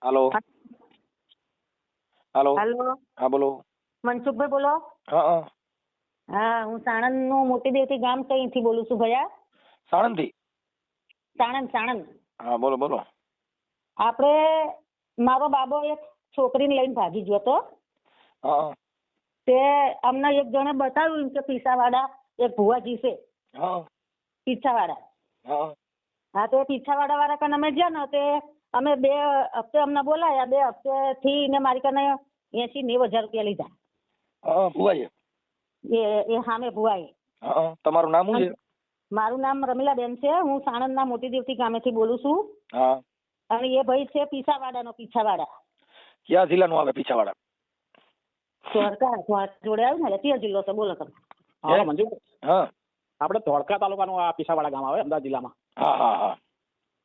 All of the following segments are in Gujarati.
હાલો હાલો હેલો, હા બોલો. મનસુખભાઈ બોલો. હા હા હા, હું સાણંદ નું મોટી દેવતી ગામ કઈથી બોલું છું ભૈયા. સાણંદથી. સાણંદ. હા બોલો બોલો. આપણે મારો બાબો એક છોકરીને લઈને ભાગી ગયો હતો. હા હા તે અમને એક જણે બતાવ્યું કે પીસાવાડા એક ભુવાજી છે, હા પીછાવાડા. હા હા, તો પીછાવાડા વાળા કને અમે ગયા ને તે અમે 2 હપ્તે અમને બોલાયા. 2 હપ્તે થી ને મારી કને 80-90 હજાર રૂપિયા લીધા. હા ભુવાજી. એ સામે ભુવાએ. હા તમારું નામ શું છે? મારું નામ રમીલાબેન છે. હું સાણંદના મોટી દેવતી ગામેથી બોલું છું. હા. અને એ ભાઈ છે પીછાવાડાનો. પીછાવાડા કયા જિલ્લાનું આવે પીછાવાડા? ધોળકા જોડે આવ્યું ને, તે જિલ્લો છે. બોલો તમે. હા મંજુ, હા આપણે ધોળકા તાલુકાનું આ પીસાવાડા ગામ આવે અમદાવાદ જિલ્લામાં. હા હા હા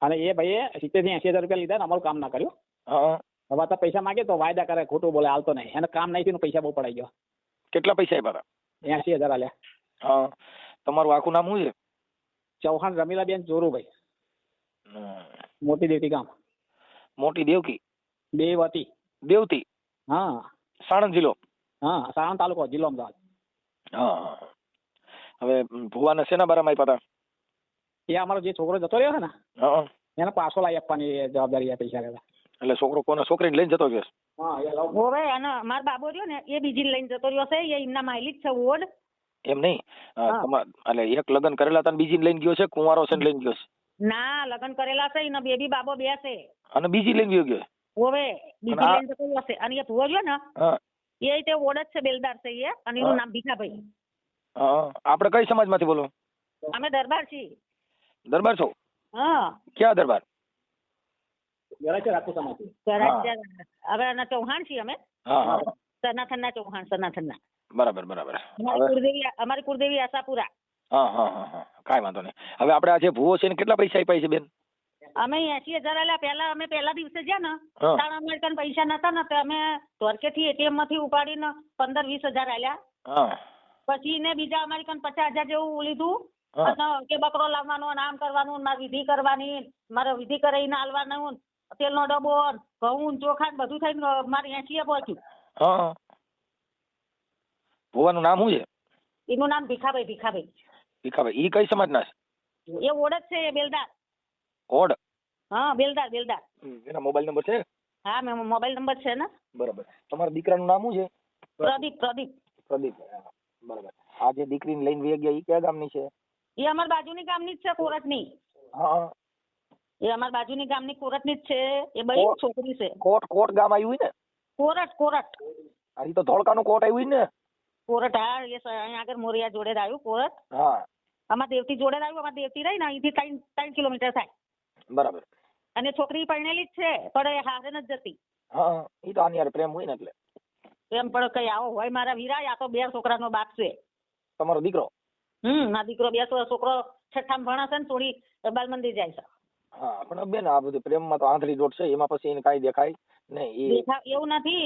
અને એ ભાઈએ 70-80 હજાર રૂપિયા લીધા ને અમારું કામ ના કર્યું. હા. હવે તો પૈસા માંગે તો વાયદા કરે, ખોટું બોલે, હાલતો નહીં. એને કામ નહીં થયું, પૈસા બહુ પડાઈ ગયો. કેટલા પૈસા આપ્યા હતા? 80 હજાર આલ્યા. હા. તમારું આખું નામ શું છે? ચૌહાણ રમીલાબેન જોરુભાઈ, હમ. મોટી દેવતી ગામ. મોટી દેવકી દેવતી. દેવતી. હા સાણંદ જિલ્લો. હા, સાણંદ તાલુકો, જિલ્લો અમદાવાદ. હા. હવે ભુવાને શેના બારામાં આપ્યા હતા? એ અમારો જે છોકરો જતો રહ્યો છે ને, હા. એને પાછો લાવી આપવાની જવાબદારી આ પૈસા લેતા. એટલે છોકરો કોને છોકરીને લઈને જતો ગયો? હા, એ લવ. હોવે, અને મારો બાબો રહ્યો ને એ બીજી લઈને જતો રહ્યો છે. એ એમના માયલી જ છે ઓડ. એમ નહીં. હા. એટલે એક લગ્ન કરેલા હતા ને બીજી લઈને ગયો છે, કુંવારો છે ને લઈને ગયો છે? ના, લગ્ન કરેલા છે ને બેબી બાબો 2 છે. અને બીજી લઈને ગયો? હોવે, બીજી અને આ- લઈને જતો રહ્યો છે. અને એ ભુવો રહ્યો ને હા એ તે ઓડ જ છે, બેલદાર છે એ. અને એનું નામ ભીખાભાઈ. હા. આપણે કઈ સમાજમાંથી બોલો? અમે દરબાર છીએ. દરબાર છો? હા. ક્યાં દરબાર? જરા છે રાખું સમાજથી. હવે એના ચૌહાણ છીએ અમે. હા હા સનાથનના ચૌહાણ, સનાથનના. બરાબર બરાબર. અમારી કુળદેવી આશાપુરા. હા હા હા હા કાંઈ વાંધો નહીં. હવે આપણે આ જે ભૂવો છે એને કેટલા પૈસા આપ્યા છે બેન? અમે 80 હજાર આલ્યા. પહેલા દિવસે ગયા ને હા. તાણ અમારે કન પૈસા નતા ને તો અમે ધોરકેથી એટીએમ માંથી ઉપાડીને 15-20 હજાર આલ્યા. હા પછી ને બીજા અમારી કન 50 હજાર જેવું લીધું. હા. અને કે બકરો લાવવાનો, નામ કરવાનું, મારે વિધિ કરવાની, મારે વિધિ કરાવીને આલવાનું, તેલનો ડબ્બો, ઘઉં, ચોખા બધું થઈને મારે 80 પહોંચ્યું. હા. ભૂવાનું નામ શું છે? એનું નામ ભીખાભાઈ. ભીખાભાઈ. ઈ કઈ સમાજના છે? એ ઓળખ છે, એ બેલદાર. ઓડ. હા, બેલદાર. એના મોબાઈલ નંબર છે? હા, મેં મોબાઈલ નંબર છે ને. બરાબર. તમારા દીકરાનું નામ શું છે? પ્રદીપ. પ્રદીપ. હા, બરાબર. આ જે દીકરીને લઈને વહી ગયા ઈ કયા ગામની છે? એ અમારી બાજુની ગામની જ છે, કોરટની. હા. એ અમારી બાજુની ગામની કોરટની જ છે. એ બઈ છોકરી છે. કોટ ગામ આવ્યું ને? કોરટ. આ ઈ તો ધોળકાનું કોટ આવ્યું ને? કોરટ, હા. એ અહીંયા આગળ મોરિયા જોડે જ આવ્યું કોરટ. હા. અમારા દેવતી જોડે જ આવ્યું. અમારી દેવતી રહી ને અહીંથી 3 કિલોમીટર થાય. બરાબર. અને છોકરી પરણેલી જ છે, પણ એ હારે નથી જતી. હા. ઈ તો આની હારે પ્રેમ હોય ને એટલે. એમ પણ કઈ આવો હોય મારા વીરા. આ તો 2 છોકરાનો બાપ છે. તમારો દીકરો? મારો દીકરો 2 છોકરો 6ઠામાં ભણે છે ને થોડી બાલ મંદિર જાય છે. હા, પણ બેન આ બધું પ્રેમમાં તો આંધળી દોટ છે. એમાં પછી એને કાંઈ દેખાય નહીં. એવું નથી.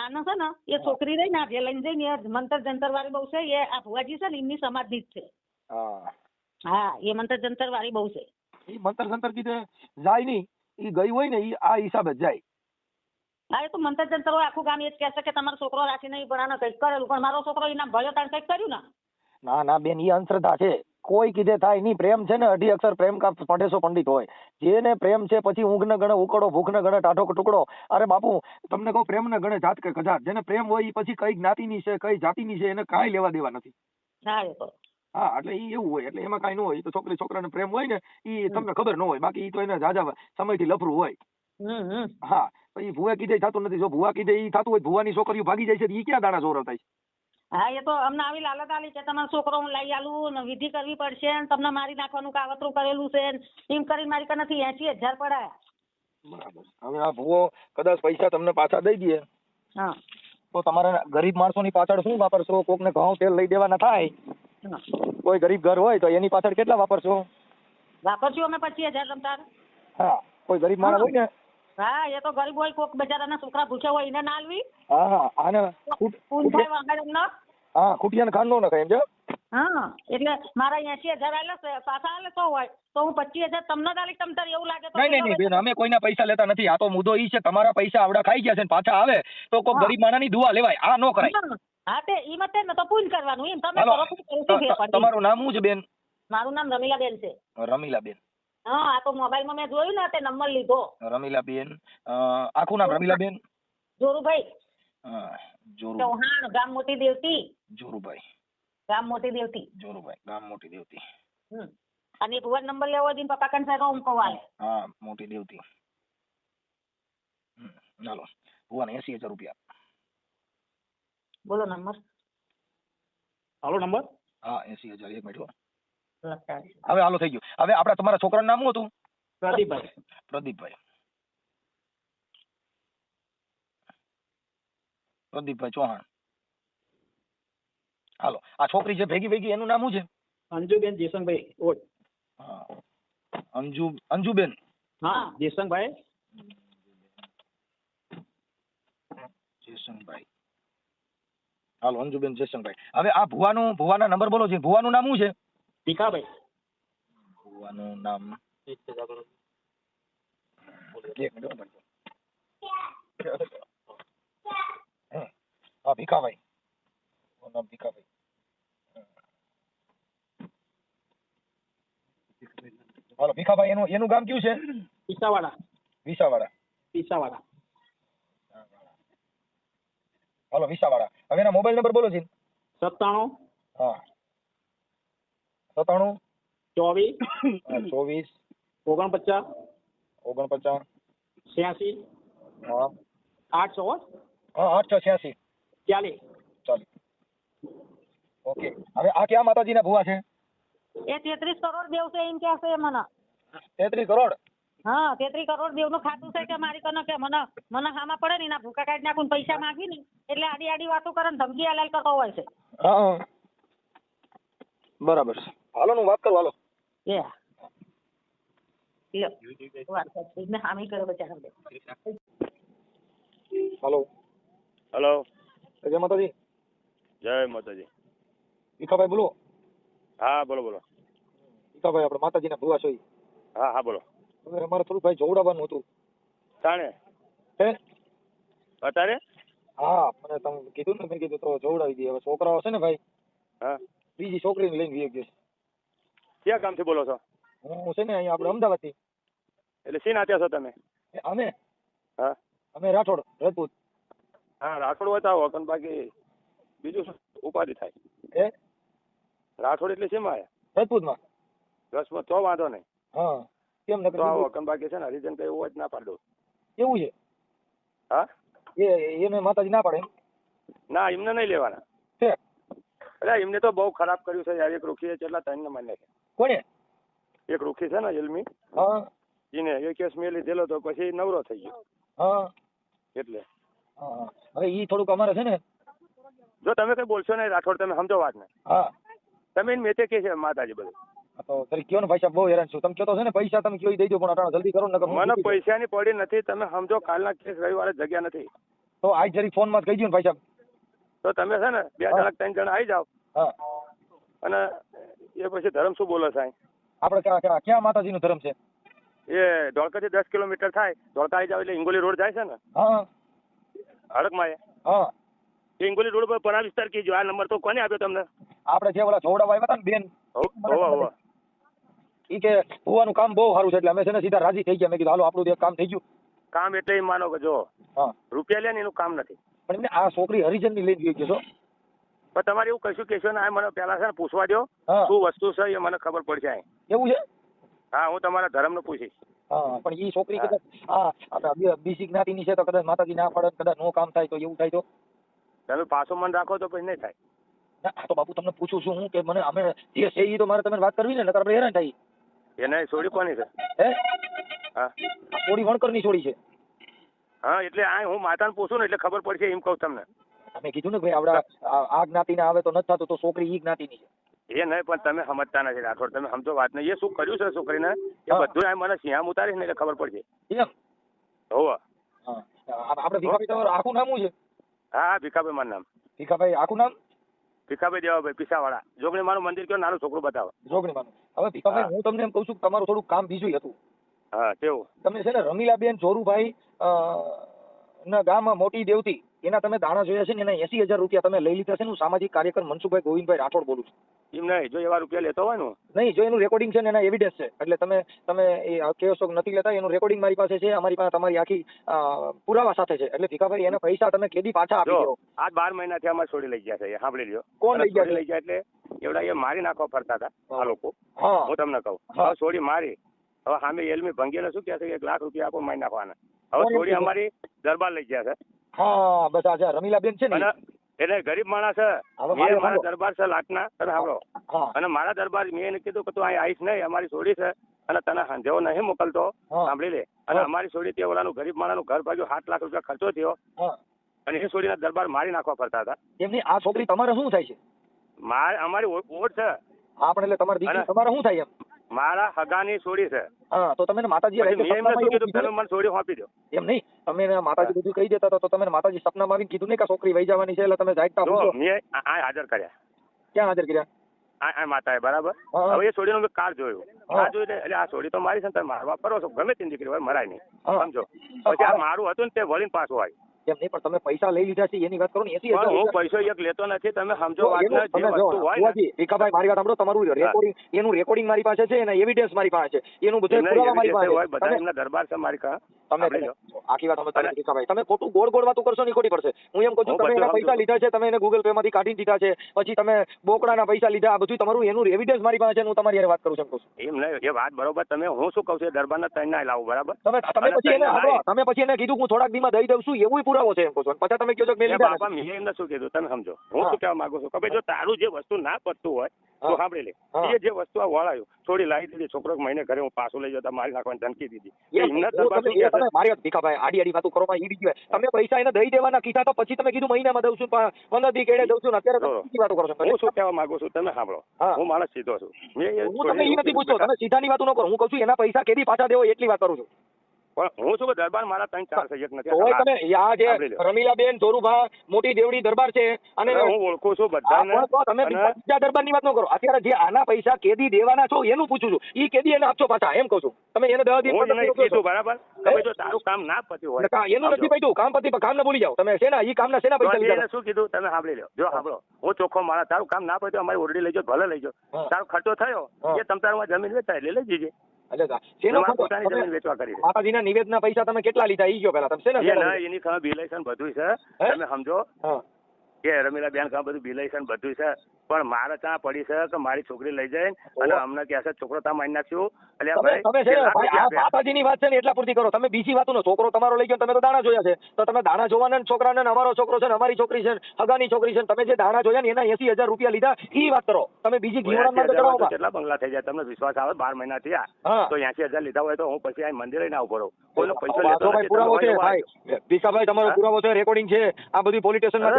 આનો છે ને એ છોકરી રહી ને જે લઈને જઈને એ મંતર જંતર વાળી બહુ છે. એ આ ભુવાજી છે ને એમની સમાધિ જ છે. હા. હા, એ મંતર જંતર વાળી બહુ છે. ઈ મંતર સંતર કીધે જાય નહીં. ઈ ગઈ હોય ને ઈ આ હિસાબે જ જાય. હા, એ તો મંતર જંતર હોય. આખું ગામ એ જ કહેશે કે તમારો છોકરો રાખી નહીં ભણાનો કંઈક કરેલું. પણ મારો છોકરો એના ભયો તાણ કંઈક કર્યું ને. ના બેન, ઈ અંધશ્રદ્ધા છે. કોઈ કીધે થાય નહીં. પ્રેમ છે ને 2 અક્ષર પ્રેમ કા પઢેસો પંડિત હોય. જેને પ્રેમ છે પછી ઊંઘ ને ગણે ઉકળો, ભૂખ ને ગણે ટાઢો ટુકડો. અરે બાપુ, તમને કહું પ્રેમ ને ગણે જાત કે કજાત. જેને પ્રેમ હોય ઈ પછી કઈ જ્ઞાતિની છે, કઈ જાતિની છે, એને કાંઈ લેવા દેવા નથી. હા, એ તો. હા, એટલે ઈ એવું હોય. એટલે એમાં કાંઈ ન હોય. ઈ તો છોકરાને પ્રેમ હોય ને ઈ તમને ખબર ન હોય. બાકી ઈ તો એને જાજા સમયથી લફરું હોય. હા, તો ઈ ભુવા કીધે થતું નથી. જો ભુવા કીધે ઈ થતું હોય, ભુવાની છોકરીઓ ભાગી જાય છે, ઈ ક્યાં દાણા જોર થાય છે? હા, એ તો અમને આવી લાલચ આલી કે તમારો છોકરો હું લઈ આલું ને વિધિ કરવી પડશે ને તમને મારી નાખવાનું કાવતરું કરેલું છે એમ કરીને મારી કનેથી 80 હજાર પડાયા. બરાબર. હવે આ ભુવો કદાચ પૈસા તમને પાછા દઈ દે હા. તો તમારે ગરીબ માણસોની પાછળ શું વાપરશો? કોકને ઘઉં તેલ લઈ દેવાના થાય. કોઈ ગરીબ ઘર હોય તો એની પાછળ કેટલા વાપરશો? વાપરશું અમે 25 હજાર તમતાર. હા, કોઈ ગરીબ માણસ હોય ને. હા, એ તો ગરીબ હોય, કોક બજારના છોકરા ભૂખ્યા હોય એને ના આલવી. હા, આને પૂન થાય વગર એમનો. હા, ખૂટિયાને ખાંડ નો નખાય એમ છે. હા એટલે મારા 80,000 આલે છે, પાછા આલે તો હોય તો હું 25,000 તમને જ આલીશ. તમ તાર એવું લાગે તો નહીં નહીં બેન, અમે કોઈના પૈસા લેતા નથી. આ તો મુદ્દો ઈ છે તમારા પૈસા આવડા ખાઈ ગયા છે ને પાછા આવે તો કોઈ હા. ગરીબ માણસની દુઆ લેવાય, આ નો કરાય. હા તે ઈ મતે ને તો પૂન કરવાનું એમ તમે હાલો, કરો તો શું ફેર પડે? તમારું નામ શું છે બેન? મારું નામ રમીલાબેન છે. રમીલાબેન. હા આ તો મોબાઈલમાં મેં જોયું ને તે નંબર લીધો. રમીલાબેન, આખું નામ રમીલાબેન? જોરુભાઈ જોરુભાઈ. ચૌહાણ, ગામ મોટી દેવતી. જોરુભાઈ. ગામ મોટી દેવતી. જોરુભાઈ, ગામ મોટી દેવતી. અને ભુવન નંબર લેવો હોય તો પપ્પા કન સાહેબ હું કહું હાલે. હા, મોટી દેવતી. ચાલો, ભુવન 80,000 રૂપિયા. બોલો નંબર. હાલો નંબર. હા 80,000. એક મિનિટ હો. લખાવી. હવે હાલો થઈ ગયું. હવે આપડા તમારા છોકરાનું નામ શું હતું? પ્રદીપભાઈ. પ્રદીપભાઈ. પ્રદીપભાઈ ચૌહાણ. હાલો, આ છોકરી છે ભેગી એનું નામ શું છે? અંજુબેન જેસંગભાઈ ઓટ. હા, અંજુબેન. હા જેસંગભાઈ. જેસંગભાઈ. હાલો, અંજુબેન જેસંગભાઈ. હવે આ ભુવાના નંબર બોલો છે. ભુવાનું નામ શું છે? ભીખાભાઈ. ભુવાનું નામ એક મિનિટ. હા ભીખાભાઈ. નામ ભીખાભાઈ. હાલો ભીખાભાઈ, એનું ગામ કયું છે? પીસાવાડા. વિસાવાડા. પીસાવાડા. હાલો વિસાવાડા. હવે એના મોબાઈલ નંબર બોલો છે. 97 હા 97 24 24 49 86 હા 800 હા 886 40. ચાલો ઓકે. હવે આ ક્યાં માતાજીના ભુવા છે? એ 33 કરોડ દેવ છે એમ કે છે મને. 33 કરોડ? હા 33 કરોડ દેવનું ખાતું છે કે મારી કને કે મને હામાં પડે ને એના ભૂકા કાઢી નાખું ને પૈસા માંગી ને એટલે આડી વાતો કરે ને ધમકી આલાલ કરતો હોય છે. હા બરાબર. હાલો હું વાત કરું. હાલો એ લ્યો વાત કરી ને હામી કરે બચારા. હાલો. હેલો. જય માતાજી. જય માતાજી. ભીખાભાઈ બોલો. હા બોલો બોલો. ભીખાભાઈ આપણે માતાજીના ભુવા છો. હા હા બોલો. હવે અમારે થોડું ભાઈ જોવડાવવાનું હતું. તાણે હે? અત્યારે? હા મને તમે કીધું ને, મેં કીધું તો જોવડાવી દઈએ. હવે છોકરાઓ છે ને ભાઈ, હા બીજી છોકરીને લઈને વી ગયો. ક્યાં ગામથી બોલો છો? હું છે ને અહીંયા આપણે અમદાવાદથી. એટલે શી નાત્યા છો તમે? અમે હા અમે રાઠોડ રાજપૂત. હા રાઠોડ હોય તો આવો પણ બાકી બીજું શું ઉપાધિ થાય? હે? રાઠોડ એટલે શેમાં આવ્યા? રાજપૂતમાં. રસમાં તો વાંધો નહીં. હા કેમ તો નકર આવો પણ બાકી છે ને હરિજન કઈ એવું જ ના પાડ દઉં. એવું છે? હા એને માતાજી ના પાડે એમ? ના એમને નહીં લેવાના. છે એટલે એમને તો બહુ ખરાબ કર્યું છે યાર. એક રૂખીએ કેટલા ત્રણ માન્ય છે. કોને? એક રૂખી છે ને એલમી, હા એને એ કેસ મેં લીધેલો તો પછી નવરો થઈ ગયો. હા એટલે હા. હવે ઈ થોડુંક અમારે છે ને. જો તમે કઈ બોલશો નહીં રાઠોડ, તમે સમજો વાત ને. હા તમે એને મેતે કે છે માતાજી બધું. તો તરી કયો ને ભાઈ સાહેબ, બહુ હેરાન છું. તમે કયો તો છે ને પૈસા તમે કયો ઈ દઈ દો, પણ અટાણે જલ્દી કરો ને નકર હું મને છૂટી જાઉં. પૈસાની પડી નથી. તમે સમજો કાલના કેસ રવિવારે જગ્યા નથી. તો આજ જરી ફોન માં કહી દો ને ભાઈ સાહેબ. તો તમે છે ને 2 જણા 3 જણા આવી જાઓ હા અને એ પછી ધર્મ શું બોલે સાહેબ? આપણે ક્યાં માતાજી નું ધર્મ છે? એ ધોળકાથી 10 કિલોમીટર થાય. ધોળકા આવી જાવ એટલે હિંગોલી રોડ જાય છે ને હા હડકમાં, હા એ હિંગોલી રોડ પર પરા વિસ્તાર કીજો. આ નંબર તો કોને આપ્યો તમને? આપણે જે ઓલા જોવડાવા આવ્યા હતા ને બેન, હોવા ઈ કે ભુવાનું કામ બહુ સારું છે એટલે અમે છે ને સીધા રાજી થઈ ગયા. મેં કીધું હાલો આપણું એક કામ થઈ ગયું. કામ એટલે એમ માનો કે જો હા રૂપિયા લે ને એનું કામ નથી. પણ એમને આ છોકરી હરિજન ની લઈને ગઈ છો. પણ તમારે એવું કશું કહેશો ને, આ મને પહેલા છે ને પૂછવા દો હા શું વસ્તુ છે એ મને ખબર પડશે. અહીં એવું છે? હા હું તમારા ધર્મનું પૂછીશ. હા પણ ઈ છોકરી કદાચ આપણે બીસી જ્ઞાતિની છે તો કદાચ માતાજી ના પાડે, કદાચ નો કામ થાય તો એવું થાય તો તમે પાછું મન રાખો તો પછી નહીં થાય. ના તો બાપુ તમને પૂછું છું હું કે મને અમે જે છે ઈ તો મારે તમે વાત કરવી ને, નકર આપણે હેરાન થાય. એને છોડી કોની છે? હે? હા થોડી વણકરની છોડી છે. હા એટલે આ હું માતાને પૂછું ને એટલે ખબર પડશે એમ કહું તમને. તમે કીધું ને ભાઈ આપડા આ જ્ઞાતિ ના આવે તો નથી થતું, તો છોકરી ઈ જ્ઞાતિની છે. એ નહીં પણ તમે સમજતા નથી રાઠોડ. તમે સમજો વાત નહીં. એ શું કર્યું છે છોકરીને એ બધું આ મને સિંહામ ઉતારીશ ને એટલે ખબર પડશે. એમ? હોવા હા આપણે ભીખાભાઈ તમારું આખું નામ શું છે? હા હા ભીખાભાઈ મારું નામ. ભીખાભાઈ આખું નામ? ભીખાભાઈ દેવાભાઈ પીસાવાળા જોગણી મારું મંદિર કયો નાનું છોકરું બતાવો. જોગણીમાં. હવે ભીખાભાઈ હું તમને એમ કહું છું કે તમારું થોડું કામ બીજું હતું. હા તેવું. તમે છે ને રમીલાબેન ચોરુભાઈ ના ગામ મોટી દેવતી એના તમે દાણા જોયા છે ને એના 80,000 રૂપિયા તમે લઈ લીધા છે ને. હું સામાજિક કાર્યકર મનસુખભાઈ ગોવિંદભાઈ રાઠોડ બોલું છું. એમ નહીં જો એવા રૂપિયા લેતો હોય ને નહીં, જો એનું રેકોર્ડિંગ છે ને એના એવિડન્સ છે. એટલે તમે એ કહો છો કે નથી લેતા, એનું રેકોર્ડિંગ મારી પાસે છે, અમારી પાસે તમારી આખી પુરાવા સાથે છે. એટલે ભીખાભાઈ એના પૈસા તમે કેદી પાછા આપી દો. આ 12 મહિનાથી અમારે છોડી લઈ ગયા છે એ સાંભળી લ્યો. કોણ લઈ ગયા? લઈ ગયા એટલે એવડા એ મારી નાખવા ફરતા હતા આ લોકો. હા હું તમને કહું હવે છોડી મારી હવે સામે એલમી ભંગીને શું કહે છે 1 લાખ રૂપિયા આપો મારી નાખવાના. હવે છોડી અમારી દરબાર લઈ ગયા છે. હા બસ આ રમીલાબેન છે ને એટલે ગરીબ માણસ છે. મેં મારા દરબાર છે લાટના તમે સાંભળો. અને મારા દરબાર મેં એને કીધું કે તું અહીં આવીશ નહીં, અમારી છોડી છે અને તને જેવો નહીં મોકલતો સાંભળી લે. અને અમારી છોડી તે ઓલાનું ગરીબ માણસનું ઘર ભાગ્યું 7 લાખ રૂપિયા ખર્ચો થયો અને એ છોડીના દરબાર મારી નાખવા ફરતા હતા. એમની આ છોકરી તમારે શું થાય છે? અમારી ઓટ છે. હા પણ એટલે તમારી દીકરી તમારે શું થાય એમ? મારા હગાની છોડી છે. હા તો તમે માતાજી તમે મને છોડી સોંપી દો. એમ નહીં, તમે માતાજી બધું કહી દેતા તો તમે માતાજી સપનામાં આવીને કીધું નહીં કે છોકરી વહી જવાની છે એટલે તમે જાગતા પૂછો. મેં આ હાજર કર્યા. ક્યાં હાજર કર્યા? આ માતાએ બરાબર. હવે એ છોડીનો મેં કાર જોયું. આ જોઈ એટલે આ છોડી તો મારી છે ને તમે મારવા ફરો છો ગમે તેની દીકરી હોય મરાય નહીં સમજો. પછી આ મારું હતું ને તે વળીને પાછું આવ્યું. એમ નહીં પણ તમે પૈસા લઈ લીધા છે એની વાત કરો ને. 80,000 હું પૈસો એક લેતો નથી તમે સમજો વાતને. જે વસ્તુ હોય ને ભીખાભાઈ મારી વાત સાંભળો. તમારું રેકોર્ડિંગ એનું રેકોર્ડિંગ મારી પાસે છે એના એવિડન્સ મારી પાસે છે, એનું બધું પુરાવા મારી પાસે છે. બધા એમના દરબાર છે મારી પાસે. તમે આખી વાત સમજતા ભીખાભાઈ. તમે ખોટું ગોળ ગોળ વાતો કરશો નહીં, ખોટી પડશે. હું એમ કહું છું તમે એના પૈસા લીધા છે, તમે એને ગૂગલ પે માંથી કાઢી દીધા છે, પછી તમે બોકડાના પૈસા લીધા, આ બધું તમારું એનું એવિડન્સ મારી પાસે છે. હું તમારી યાર વાત કરું છું. એમ નહીં એ વાત બરોબર. તમે હું શું કહું છું દરબારના ત્રણ ના લાવું બરાબર. તમે પછી એને કીધું હું થોડાક દીમાં દઈ દઉં છું એવું પુરાવો છે એમ કહું છું. પછી તમે કહો છો કે બાપા મેં એમને શું કીધું તમે સમજો. હું શું કહેવા માંગુ છું કે ભાઈ જો તારું જે વસ્તુ ના પડતું હોય તો સાંભળી લે. એ જે વસ્તુ આ વળાયું થોડી લાવી દીધી છોકરો મહિને ઘરે હું પાછું લઈ જતા મારી નાખવાની ધમકી દીધી. મારી ભીખાભાઈ આડી આડી વાતો કરો ઈ બીજી તમે પૈસા એને દઈ દેવાના કીધા તો પછી તમે કીધું મહિનામાં દઉં છું 15 દી કેડે દઉં છું. અત્યારે વાતો કરો છો. હું શું કહેવા માંગુ છું તમે સાંભળો. હું માણસ સીધો છું. હું તમને એ નથી પૂછતો, તમે સીધાની વાતો ન કરો. હું કહું છું એના પૈસા કેદી પાછા દેવો એટલી વાત કરું છું. પણ હું શું કે દરબાર મારા 3-4 છે એક નથી. તમે આ જે રમીલાબેન ચોરુભા મોટી દેવડી દરબાર છે અને હું ઓળખું છું બધાને. તમે બીજા દરબારની વાત ન કરો. અત્યારે જે આના પૈસા કેદી દેવાના છો એનું પૂછું છું. ઈ કેદી એને આપશો પાછા એમ કહું છું. તમે એને 10 દિવસ કીધું બરાબર. જો તારું કામ ના પત્યું હોય એનું નથી પત્યું કામ પતિ કામ ના ભૂલી જાઓ તમે. શેના ઈ કામના શેના પૈસા લીધા? શું કીધું તમે સાંભળી લો. જો સાંભળો હું ચોખ્ખો મારા તારું કામ ના પત્યું અમારી ઓરડી લઈ જાઓ ભલે લઈ જાઓ. તારો ખર્ચો થયો એ તમ તારમાં જમીન વેચાય એટલે લઈ જઈએ. માતાજીના નિવેદના પૈસા તમે કેટલા લીધા ઈ ગયો પેલા તમે? એની ખબર બિલાઈશન બધું છે તમે સમજો કે રમીલાબેન ખબર બધું બિલાઈશન બધું છે. પણ મારે ત્યાં પડી છે કે મારી છોકરી લઈ જાય અને અમને કહે છે છોકરો ત્યાં મારી નાખ્યું. માતાજીની વાત છે ને એટલા પૂરતી કરો. તમે બીજી વાતો છોકરો તમારો લઈ ગયો તમે તો દાણા જોયા છે તો તમે દાણા જોવાના છોકરાને અમારો છોકરો છે ને અમારી છોકરી છે હગાની છોકરી છે તમે જે દાણા જોયા ને એના 80,000 રૂપિયા લીધા ઈ વાત કરો. તમે બીજી જીવનમાં કેટલા બંગલા થઈ જાય તમને વિશ્વાસ આવે? 12 મહિના થયા તો 80,000 લીધા હોય તો હું પછી આ મંદિરે ના ઉભો રહું. કોઈનો પૈસો લેતો પુરાવો છે ભાઈ ભીખાભાઈ તમારો પુરાવો છે રેકોર્ડિંગ છે આ બધું પોલીસ સ્ટેશનમાં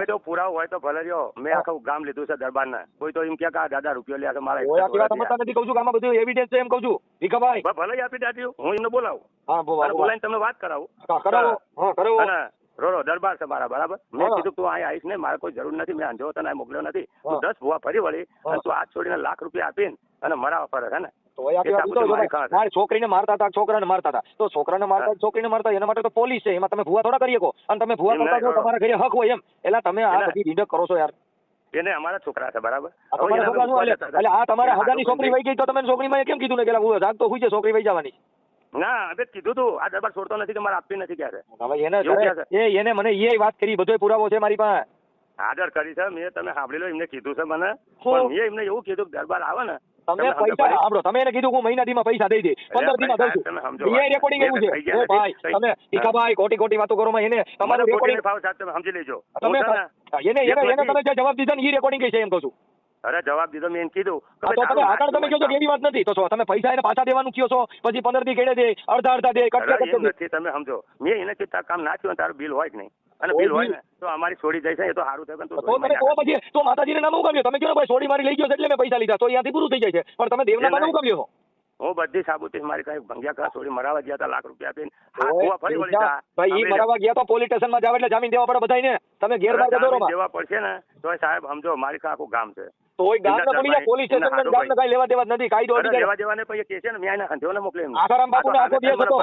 ગમે તો પુરાવો હોય તો ભલે રહ્યો. મેં આખું ગામ લીધું છે દરબારના. કોઈ તો એમ કે દાદા રૂપિયો લે છે મારા નથી કહું છું આમાં બધું એવિડન્સ છે એમ કહું છું ભીખાભાઈ. ભલે આપી દાદીઓ હું એમને બોલાવું. હા બોલાવીને તમને વાત કરાવું. રોડો દરબાર છે મારા બરાબર. મેં કીધું તું અહીં આવીશ નહીં મારે કોઈ જરૂર નથી. મેં અંધો તને મોકલ્યો નથી. તું 10 ભૂવા ફરી વળી અને તું હાથ છોડીને લાખ રૂપિયા આપીને અને મરાવા ફરે છે ને. મારી છોકરીને મારતા હતા છોકરાને મારતા હતા તો છોકરાને મારતા છોકરીને મારતા એના માટે તો પોલીસ છે. એમાં તમે ભૂવા થોડા કરી શકો અને તમે ભૂવા કરતા છો તમારા ઘરે હક હોય એમ. એટલે તમે આ બધી ઢીંડક કરો છો યાર. એને અમારા છોકરા છે બરાબર. એટલે આ તમારા હગાની છોકરી વહી ગઈ તો તમે છોકરીમાં કેમ કીધું ને કે જાગતો હોય છે છોકરી વહી જવાની? ના હવે કીધું તું આ દરબાર છોડતો નથી કે મારે આપવી નથી ક્યારે. હવે એને મને એ વાત કરી બધો પુરાવો છે મારી પાસે. હાજર કરી છે મેં તમે સાંભળી લો. એમને કીધું છે મને પણ મેં એમને એવું કીધું કે દરબાર આવે ને તમે પૈસા સાંભળો. તમે એને કીધું હું મહિના દીમાં પૈસા દઈ દે 15 દીમાં દઉં છું. એ રેકોર્ડિંગ એવું છે ઓ ભાઈ તમે ભીખાભાઈ ખોટી વાતો કરો માં એને તમારું રેકોર્ડિંગ તમે સમજી લેજો. તમે એને તમે જે જવાબ દીધો ને એ રેકોર્ડિંગ છે એમ કહું છું. અરે જવાબ દીધો મેં કીધું તો તમે આગળ તમે કહો છો એવી વાત નથી તો તમે પૈસા એને પાછા દેવાનું કયો છો પછી 15 દી કેડે દે અડધા દે નથી. તમે સમજો મેં એને કીધું કામ ના થયું તારું બિલ હોય કે નહીં અને બિલ હોય ને તો અમારી છોડી જાય છે એ તો સારું થાય. તો પછી તો માતાજીને નામ ઉગામ્યો તમે કહો ભાઈ છોડી મારી લઈ ગયો એટલે મેં પૈસા લીધા તો અહીંયાથી પૂરું થઈ જાય છે. પણ તમે દેવના નામ ઉગામ્યો. હું બધી સાબુતી મારી કઈ ભંગ્યા કરા છોડી મરાવા ગયા હતા લાખ રૂપિયા આપીને ફરી વળી ભાઈ ઈ મરાવા ગયા તો પોલીસ સ્ટેશનમાં જાવ એટલે જામીન દેવા પડે બધાને. તમે ગેરમાર્ગે દોરો દેવા પડશે ને તોય સાહેબ સમજો મારી આખું ગામ છે તોય ગામ ના પડી પોલીસ સ્ટેશન ને ગામ કઈ લેવા દેવા નથી કાયદો લેવા દેવાને પછી કે છે ને મેં હંધોને મોકલે આસારામ બાપુ આખો દેશ હતો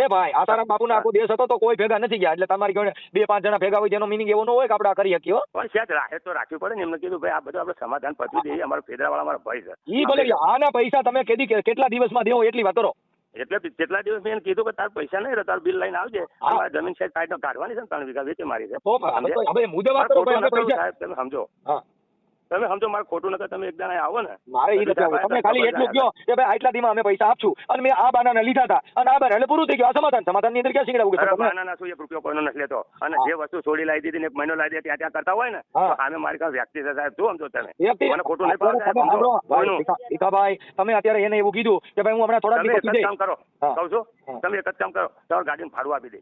એ ભાઈ આસારામ બાપુ આખો દેશ હતો તો કોઈ ભેગા નથી ગયા એટલે તમારી જોડે 2-5 જણા ભેગા હોય જેનો મિનિંગ એવો ન હોય કે આપણે આ કરી શકીએ પણ સેજ રાખે તો રાખવી પડે ને એમને કીધું ભાઈ આ બધું આપણે સમાધાન પતી દઈએ અમારો ફેદરાવાળા અમારા ભાઈ છે ઈ ભલે આના પૈસા તમે કેટલા દિવસમાં દેવો એટલી વાત કરો એટલે જેટલા દિવસ મેં કીધું કે તાર પૈસા નહીં રહે તાર બિલ લઈને આવજે અમારે જમીન છે સાઈડ કાઢવાની છે 3 વીઘા વેચી મારી છે હવે મુદ્દે વાત કરો સાહેબ તમે સમજો તમે સમજો મારે ખોટું નકર તમે એક દાણા આવો ને મારે ઈ નથી આવવું તમે ખાલી એટલું કહો કે ભાઈ આટલા દીમાં અમે પૈસા આપશું અને મેં આ બાનાને લીધા હતા અને આ બાના એટલે પૂરું થઈ ગયું સમાધાન ની અંદર ક્યાં શીખડાવું કે બાના શું 1 રૂપિયો કોઈનો નથી લેતો અને જે વસ્તુ છોડી લાવી દીધી ને 1 મહિનો લાવી દે ત્યાં કરતા હોય ને તો સામે મારી પાસે વ્યક્તિ છે સાહેબ શું સમજો તમે મને ખોટું નહીં પડે ભીખાભાઈ તમે અત્યારે એને એવું કીધું કે ભાઈ હું હમણાં થોડા દિવસ પછી કામ કરો કહું છું તમે એક જ કામ કરો તમારું ગાડીનું ભાડું આપી દે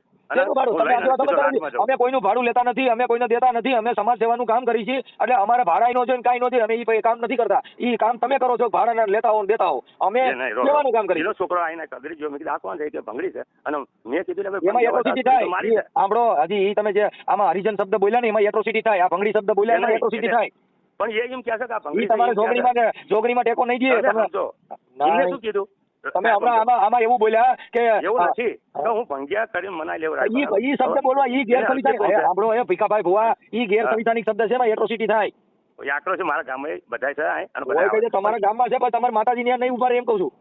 અમે કોઈનું ભાડું લેતા નથી અમે કોઈને દેતા નથી અમે સમાજ સેવાનું કામ કરી છીએ એટલે અમારે ભાડા નો છે ને કાંઈ નથી અમે ઈ કામ નથી કરતા ઈ કામ તમે કરો છો ભાડા લેતા હો દેતા હો અમે સેવાનું કામ કરી છોકરો આવીને કગડી જો મેં કીધું આ કોણ છે કે ભંગડી છે અને મેં કીધું એમાં એટ્રોસિટી થાય સાંભળો હજી ઈ તમે જે આમાં હરિજન શબ્દ બોલ્યા ને એમાં એટ્રોસિટી થાય આ ભંગડી શબ્દ બોલ્યા એમાં એટ્રોસિટી થાય પણ એ એમ કહે છે કે આ ભંગડી તમારે જોગણીમાં ટેકો નહીં દે તમે શું કીધું તમે હમણાં આમાં એવું બોલ્યા કે એવું નથી હું ભંગ્યા કરીને મનાઈ લેવડાવી ઈ શબ્દ બોલવા ઈ ગેરસંવિધાનિક સાંભળો એ ભીખાભાઈ ભુવા ઈ ગેરસંવિધાનિક શબ્દ છે એમાં એટ્રોસિટી થાય આક્રોશ છે મારા ગામમાં બધા છે અને તમારા ગામમાં છે પણ તમારા માતાજી ત્યાં નહીં ઉભા રહે એમ કહું છું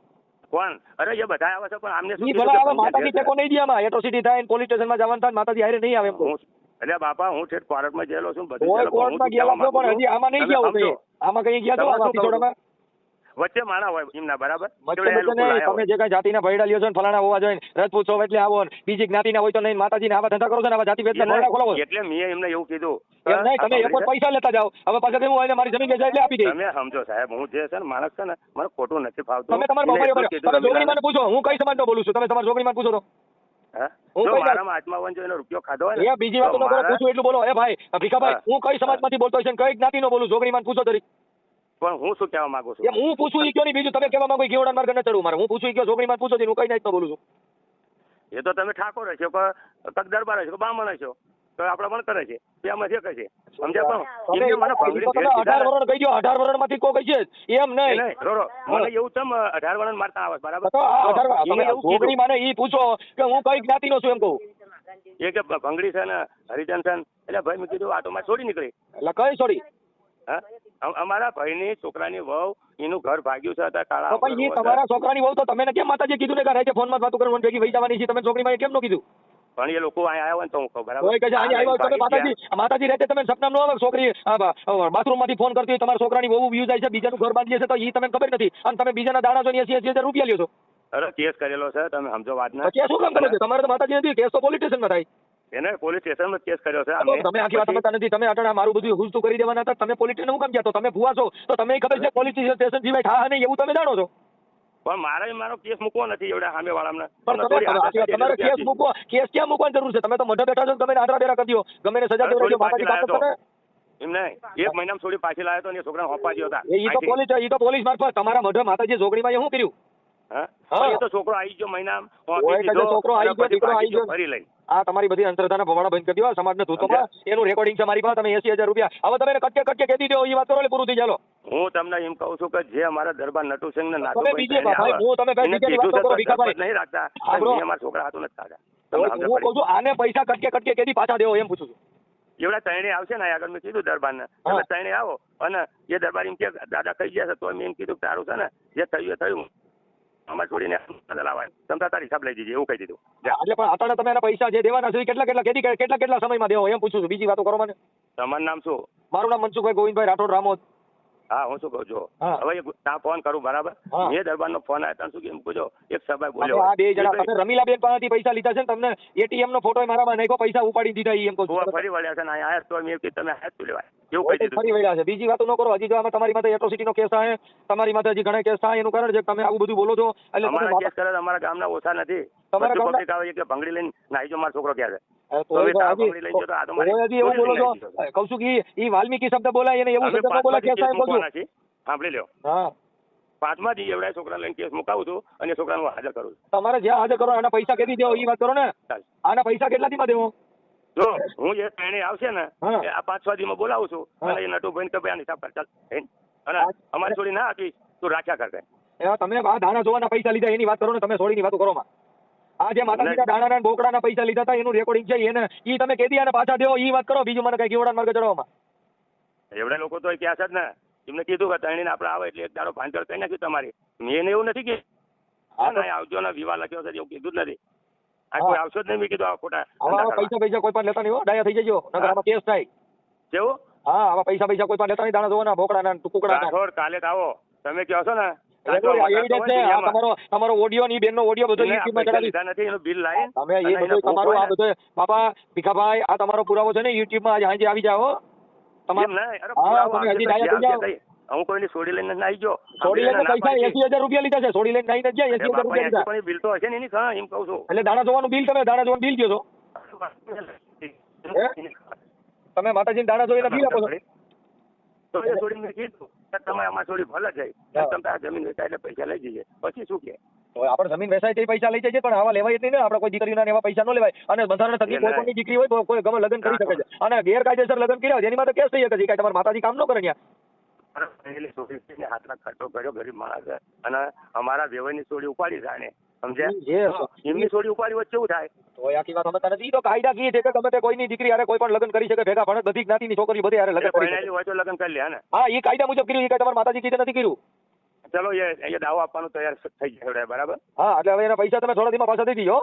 કોણ અરે એ બધા આવે છે પણ આમને ઈ ભલે આવે માતાજી ટેકો નહીં દે આમાં એટ્રોસિટી થાય પોલીસ સ્ટેશનમાં જવાનું થાય માતાજી હારે નહીં આવે એમ કહું એટલે બાપા હું ઠેઠ કોર્ટમાં ગયેલો છું બધું કોર્ટમાં ગયેલો પણ હજી આમાં નહીં ગયા હોય આમાં કઈ ગયા તો એપિસોડમાં વચ્ચે માણા હોય એમના બરાબર તમે જે કઈ જાતિના ભયડા લ્યો છો ને ફલાણા હોવા જોઈએ રજપૂત છો એટલે આવો ને બીજી જ્ઞાતિના હોય તો નહીં માતાજીને આવા ધંધા કરો છો ને આવા જાતિ વેચના મોડા ખોલો એટલે મેં એમને એવું કીધું એમ નહીં તમે એક પૈસા લેતા જાઓ હવે પાછા કેવું હોય ને મારી જમીન વેચાય એટલે આપી દે તમે સમજો સાહેબ હું જે છે ને માણસ છે ને મને ખોટું નથી ફાવતું તમે તમારા મોબાઈલ જોગણી મને પૂછો હું કઈ સમાજનો બોલું છું તમે તમારા જોગણી મને પૂછો તો મારામાં હાથમાં વંજો એનો રૂપિયો ખાધો હોય એ બીજી વાત પૂછું એટલું બોલો એ ભાઈ ભીખાભાઈ હું કઈ સમાજમાંથી બોલતો છે કઈ જ્ઞાતિનો બોલું જોગણી મને પૂછો તરી પણ હું શું કહેવા માંગુ છું હું પૂછું ઈ કયો નહીં બીજું તમે કહેવા માંગો કેવડા માર્ગ ન ચડવું મારે હું પૂછું કયો છોકરી માં પૂછો હું કઈ નાઈટ બોલું છું એ તો તમે ઠાકોર હશો કે તક દરબાર હશો કે બામણ હશો તો આપણે પણ કરે છે બેમાં જે કહે છે સમજ્યા પણ મને 18 વર્ષ કહી દો 18 વર્ષ માંથી કોઈ કહી છે એમ નહીં રોરો મને એવું તમ 18 વર્ષ મારતા આવે બરાબર છોકરી મને ઈ પૂછો કે હું કઈ જ્ઞાતિનો છું એમ કહું એ કે ભંગડી છે ને હરિજન છે એટલે ભાઈ મેં કીધું આટો માં છોડી નીકળી એટલે કઈ છોડી અમારા ભાઈની છોકરાની વહુ એનું ઘર ભાગ્યું છે અત્યારે કાળા પણ એ તમારા છોકરાની વહુ તો તમે કેમ માતાજી કીધું ને કે રહે છે ફોનમાં વાતો કરવાની ભેગી વહી જવાની છે તમે છોકરીમાં કેમ નો કીધું પણ એ લોકો અહીંયા આવ્યા ને તો હું કહું બરાબર કોઈ કહે અહીંયા આવ્યા તમે માતાજી રહેતે તમે સપના નો આવે છોકરી બાથરૂમ માંથી ફોન કરતી હોય તમારા છોકરાની વહુ વ્યૂ જાય છે બીજાનું ઘર બાંધીએ છે તો એ તમને ખબર નથી અને તમે બીજાના દાણા જોઈને 80,000 રૂપિયા લ્યો છો અરે કેસ કરેલો છે તમે સમજો વાત ને કેસ શું કામ કરે છે તમારે તો માતાજી નથી કેસ તો પોલીસ સ્ટેશનમાં થાય એને પોલીસ સ્ટેશનમાં કેસ કર્યો છે તમે આખી વાત સમજતા નથી તમે અટાણા મારું બધું હુજતું કરી દેવાના હતા તમે પોલીસ સ્ટેશન હું કામ ગયા તો તમે ભૂવા છો તો તમે ખબર છે પોલીસ સ્ટેશન જીવાય ઠા નહીં એવું તમે જાણો છો પણ મારો કેસ મૂકવો નથી એવડા સામે વાળાને પણ તમારે કેસ મૂકવો કેસ ક્યાં મૂકવાની જરૂર છે તમે તો મઢે બેઠા છો તમે આંતરા બેરા કરી દો ગમે ને સજા દેવડાવજો માતાજી પાસે તમે એમ નહીં 1 મહિનામાં છોડી પાછી લાવ્યો તો ને છોકરાને હોપા ગયો હતા ઈ તો પોલીસ મારફત તમારા મઢે માતાજી જોગણીમાં શું કર્યું હા એ તો છોકરો આવી ગયો મહિનામાં છોકરો આવી ગયો દીકરો આવી ગયો ફરી લઈ આ તમારી બધી અંતરધાના ભવાડા બંધ કરી દો સમાજને ધૂતોમાં એનું રેકોર્ડિંગ છે મારી પાસે તમે 80,000 રૂપિયા હવે તમે કટકે કટકે કહી દીધો એ વાત કરો પૂરું થઈ ચાલો હું તમને એમ કહું છું કે જે અમારા દરબાર નટુસિંહ ને તમે બીજે ભાઈ હું તમે કઈ બીજે વાત કરો ભીખાભાઈ નહીં રાખતા અમારા છોકરા હાથું નથી ખાતા હું કહું છું આને પૈસા કટકે કટકે કેદી પાછા દેવો એમ પૂછું છું એવડા ત્રણે આવશે ને આગળ મેં કીધું દરબારને તમે ત્રણે આવો અને એ દરબાર એમ કે દાદા કહી ગયા છે તો મેં એમ કીધું કે તારું છે ને જે થયું એ થયું અમારે છોડીને લાવવા તમે તારી હિસાબ લઈ દીધી એવું કહી દીધું એટલે પણ અત્યારે તમે એના પૈસા જે દેવાના છે કેટલા સમયમાં દેવો એમ પૂછું છું બીજી વાતો કરો મને તમારું નામ શું મારું નામ મનસુખભાઈ ગોવિંદભાઈ રાઠોડ રામોદ હા હું શું કહું છું હવે ત્યાં ફોન કરું બરાબર મેં દરબારનો ફોન આવ્યો ત્યાં શું કેમ પૂછો એક સભાએ બોલ્યો આ બે જણા તમે રમીલાબેન પાસેથી પૈસા લીધા છે ને તમને એટીએમ નો ફોટો મારામાં નાખ્યો પૈસા ઉપાડી દીધા એમ કહું છું ફરી વળ્યા છે ને અહીંયા આયા તો મેં કીધું તમે આયા તું લેવાય એવું કહી દીધું ફરી વળ્યા છે બીજી વાતો ન કરો હજી જો આમાં તમારી માથે એટ્રોસિટી નો કેસ થાય તમારી માથે હજી ઘણા કેસ થાય એનું કારણ છે તમે આવું બધું બોલો છો એટલે અમારા કેસ કરે અમારા ગામના ઓછા નથી તમારા પબ્લિક આવે કે ભંગડી લઈને નાઈ જો મારો છોકરો ક્યાં છે કઉ છું કે ઈ વાલ્મીકી શબ્દ બોલાય એને એવું શબ્દ બોલાય કેસ થાય બોલજો સાંભળી લ્યો હા 5મા દી એવડા છોકરા લઈને કેસ મુકાવું છું અને છોકરાનું હાજર કરું છું તમારે જ્યાં હાજર કરો આના પૈસા કેદી દેવો એ વાત કરો ને આના પૈસા કેટલા દીમાં દેવો જો હું જે ટ્રેને આવશે ને હા. એ આ 5-6 દીમાં બોલાવું છું હા. અને એ નટુભાઈ કે ભાઈ આની હિસાબ કર ચાલ હેન. અને અમારી છોડી ના આપી તું રાખ્યા કરતે. તમે આ દાણા જોવાના પૈસા લીધા એની વાત કરો ને, તમે સોળીની વાતો કરો માં. આ જે માતાજીના દાણાના ને બોકડાના પૈસા લીધા હતા એનું રેકોર્ડિંગ છે એને ઈ તમે કેદી આને પાછા દેવો ઈ વાત કરો, બીજું મને કઈ કેવડા માર્ગ ચડવામાં. એવડા લોકો તો ક્યાં છે જ ને, એમને કીધું કે ત્રણેયને આપણે આવે એટલે એક દાડો ભાંચર કરી નાખ્યું તમારી. મેં એવું નથી કે હા ના આવજો ને વિવાહ લખ્યો છે એવું કીધું જ નથી. આ કોઈ આવશો જ નહીં, મેં કીધું આ ખોટા આવા પૈસા કોઈ પણ લેતા નહીં હો, ડાયા થઈ જજો નકર આમાં કેસ થાય. કેવું હા, આવા પૈસા કોઈ પણ લેતા નહીં, દાણા જોવાના બોકડાના ટુકડાના. રાઠોડ કાલે જ આવો તમે કહો છો ને તમારો ઓડિયો ની બેન નો ઓડિયો બધો YouTube માં ચડાવી નથી એનું બિલ લાવી તમે એ બધું તમારું આ બધું બાપા ભીખાભાઈ આ તમારો પુરાવો છે ને YouTube માં આજે આવી જાઓ હું કોઈની સોડી લઈને ના આવી ગયો. સોડી લઈને પૈસા 80,000 રૂપિયા લીધા છે, સોડી લઈને નહીં ગયા 80,000 રૂપિયા લીધા. પણ બિલ તો હશે ને એની એમ કહું છું. એટલે દાણા જોવાનું બિલ તમે દાણા જોવાનું બિલ કયો છો તમે માતાજી દાણા જોઈને બિલ આપો છો તો એ છોડીને કીધું તમે આમાં થોડી ભલે જાય તમે આ જમીન વેચાય એટલે પૈસા લઈ જઈએ પછી શું કે આપણે જમીન વેચાય તે પૈસા લઈ જઈએ પણ આવા લેવાય જ નહીં ને. આપણે કોઈ દીકરીના એવા પૈસા ન લેવાય અને બંધારણ થકી કોઈ પણ દીકરી હોય તો કોઈ ગમે લગ્ન કરી શકે છે અને ગેરકાયદેસર લગ્ન કર્યા હોય એની માટે કેસ થઈ શકે છે. તમારે માતાજી કામ ન કરે ત્યાં હાથમાં ખર્ચો કર્યો ગરીબ માણસ છે અને અમારા વ્યવહારની છોડી ઉપાડી જાય ને સમજ્યા એમની છોડી ઉપાડી વચ્ચે એવું થાય તો આખી વાત સમજતા નથી. તો કાયદા કી છે કે ગમે તે કોઈની દીકરી હારે કોઈ પણ લગ્ન કરી શકે ભેગા ભણે બધી જ્ઞાતિની છોકરી બધી હારે લગ્ન કરી શકે હોય તો લગ્ન કરી લે ને. હા એ કાયદા મુજબ કર્યું એ તમારે માતાજી કીધે નથી કર્યું. ચલો એ દાવો આપવાનું તૈયાર થઈ જાય બરાબર. હા એટલે હવે એના પૈસા તમે થોડા દીમાં પાછા દઈ દીજો.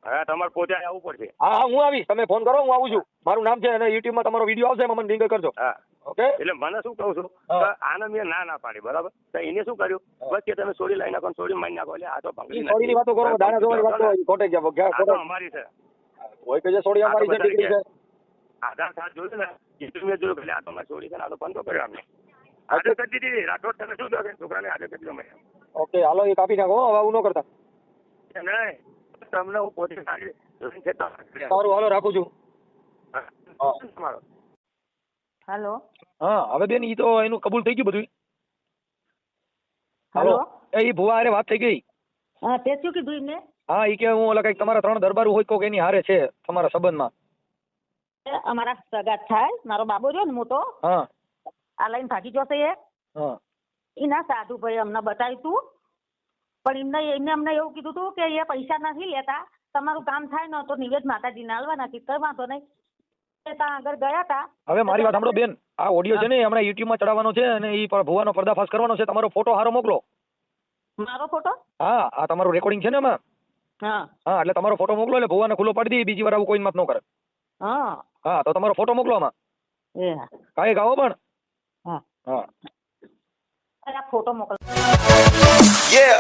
હા તમારે પોતે આવવું પડશે. હા હા હું આવીશ, તમે ફોન કરો હું આવું છું. મારું નામ છે અને YouTube માં તમારો વિડીયો આવશે એમાં મને લિંક કરજો. હા ઓકે. એટલે મને શું કહું છું આને મેં ના પાડી બરાબર તો એને શું કર્યું બસ કે તમે સોડી લઈ નાખો સોડી મારી નાખો એટલે આ તો ભંગડી સોડીની વાતો કરો દાણા જોવાની વાતો ખોટે ગયા અમારી છે કોઈ કે સોડી અમારી છે દીકરી છે આધાર કાર્ડ જોયું ને એટલું મેં જોયું એટલે આ તો મારી સોડી છે ને આ તો બંધ કર્યો અમને આદર કરી દીધી રાઠોડ તમે શું કહો છોકરાને આદર કરી દો મેં. ઓકે હાલો એ કાપી નાખો હવે આવું ન કરતા. નહીં તમને હું પોતે સારું હાલો રાખું છું. હેલો હા હવે બેન ઈ તો એનું કબૂલ થઈ ગયું બધું. હાલો એ ભુવા હારે વાત થઈ ગઈ. હા તે શું કીધું એમને? હા ઈ કે હું ઓલા કઈક તમારા 3 દરબારું હોય કોક એની હારે છે તમારા સંબંધમાં. અમારા સગા થાય મારો બાબો રહ્યો ને મોટો હા આ લઈને ભાગી જશે એ હા એના સાધુ ભાઈ અમને બતાવ્યું તું પણ એમને અમને એવું કીધું તું કે એ પૈસા નથી લેતા તમારું કામ થાય ને તો નિવેદ માતાજીને આલવાના કીધું કઈ વાંધો નહીં. ત્યાં આગળ ગયા હતા. હવે મારી વાત સાંભળો બેન, આ ઓડિયો છે ને હમણાં YouTube માં ચડાવવાનો છે અને ઈ ભુવાનો પર્દાફાશ કરવાનો છે. તમારો ફોટો હારો મોકલો. મારો ફોટો? હા આ તમારું રેકોર્ડિંગ છે ને એમાં. હા હા એટલે તમારો ફોટો મોકલો એટલે ભુવાને ખુલ્લો પાડી દે બીજી વાર આવું કોઈ મત ન કરે. હા હા તો તમારો ફોટો મોકલો આમાં. એ કાંઈ ગાવો પણ હા હા અરે ફોટો મોકલ. Yeah.